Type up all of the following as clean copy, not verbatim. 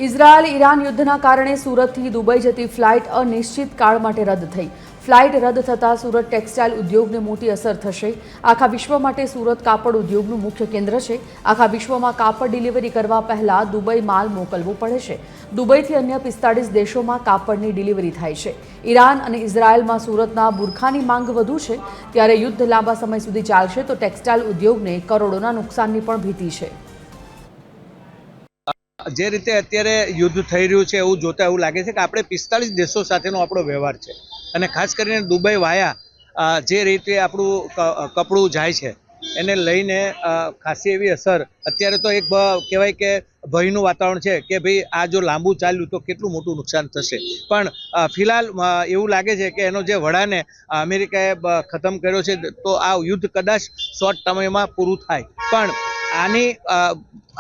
Israel Iran યુદ્ધના કારણે સુરતથી દુબઈ જતી ફ્લાઇટ અનિશ્ચિત કાળ માટે રદ થઈ। ફ્લાઇટ રદ થતાં સુરત ટેક્સટાઇલ ઉદ્યોગને મોટી અસર થશે। આખા વિશ્વ માટે સુરત કાપડ ઉદ્યોગનું મુખ્ય કેન્દ્ર છે। આખા વિશ્વમાં કાપડ ડિલિવરી કરવા પહેલા દુબઈ માલ મોકલવો પડે છે। દુબઈથી અન્ય 45 દેશોમાં કાપડની ડિલિવરી થાય છે। ઈરાન અને ઇઝરાયલમાં સુરતના બુરખાની માંગ વધુ છે, ત્યારે યુદ્ધ લાંબા સમય સુધી ચાલશે તો ટેક્સટાઇલ ઉદ્યોગને કરોડોના નુકસાનની પણ ભીતિ છે। જે રીતે અત્યારે યુદ્ધ થઈ રહ્યું છે એવું જોતા એવું લાગે છે કે આપણે 45 દેશો સાથેનો આપણો વ્યવહાર છે અને ખાસ કરીને દુબઈ વાયા જે રીતે આપણું કપડું જાય છે એને લઈને ખાસી એવી અસર અત્યારે તો એક કહેવાય કે ભયનું વાતાવરણ છે કે ભાઈ આ જો લાંબુ ચાલ્યું તો કેટલું મોટું નુકસાન થશે। પણ ફિલહાલ એવું લાગે છે કે એનો જે વડાને અમેરિકાએ ખતમ કર્યો છે તો આ યુદ્ધ કદાચ શોર્ટ સમયમાં પૂરું થાય, પણ આની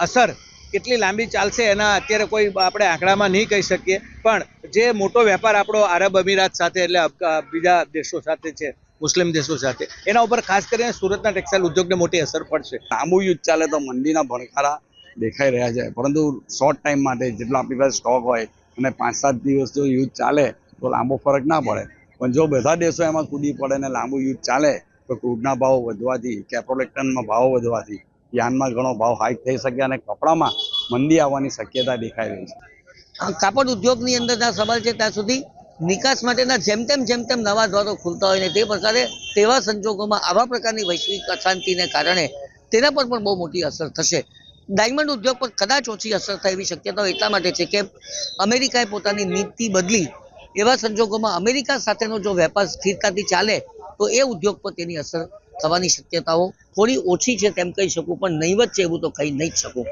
અસર કેટલી લાંબી ચાલશે એના અત્યારે કોઈ આપણે આંકડામાં નહીં કહી શકીએ। પણ જે મોટો વેપાર આપણો આરબ અમીરાત સાથે એટલે બીજા દેશો સાથે છે, મુસ્લિમ દેશો સાથે, એના ઉપર ખાસ કરીને સુરતના ટેક્સટાઇલ ઉદ્યોગને મોટી અસર પડશે। લાંબુ યુદ્ધ ચાલે તો મંદીના ભણકારા દેખાઈ રહ્યા છે, પરંતુ શોર્ટ ટાઈમ માટે જેટલો આપણી પાસે સ્ટોક હોય અને 5-7 દિવસ જો યુદ્ધ ચાલે તો લાંબો ફરક ના પડે। પણ જો બધા દેશો એમાં કૂદી પડે ને લાંબુ યુદ્ધ ચાલે તો ક્રૂડના ભાવ વધવાથી, કેપ્રોલેક્ટનમાં ભાવ વધવાથી યાનમાં ઘણો ભાવ હાઈક થઈ શકે અને કપડામાં મંદી આવવાની શક્યતા દેખાઈ રહી છે। કાપડ ઉદ્યોગની અંદર જ્યાં સવાલ છે ત્યાં સુધી નિકાસ માટેના જેમ તેમ નવા દ્વારો ખુલતા હોય ને તે પ્રકારે તેવા સંજોગોમાં આવા પ્રકારની વૈશ્વિક અશાંતિને કારણે તેના પર પણ બહુ મોટી અસર થશે। ડાયમંડ ઉદ્યોગ પર કદાચ ઓછી અસર થાય એવી શક્યતાઓ એટલા માટે છે કે અમેરિકાએ પોતાની નીતિ બદલી। એવા સંજોગોમાં અમેરિકા સાથેનો જો વેપાર સ્થિરતાથી ચાલે તો એ ઉદ્યોગ પર તેની અસર થવાની શક્યતાઓ થોડી ઓછી છે તેમ કહી શકું, પણ નહીવત છે એવું તો કહી નહીં જ શકું।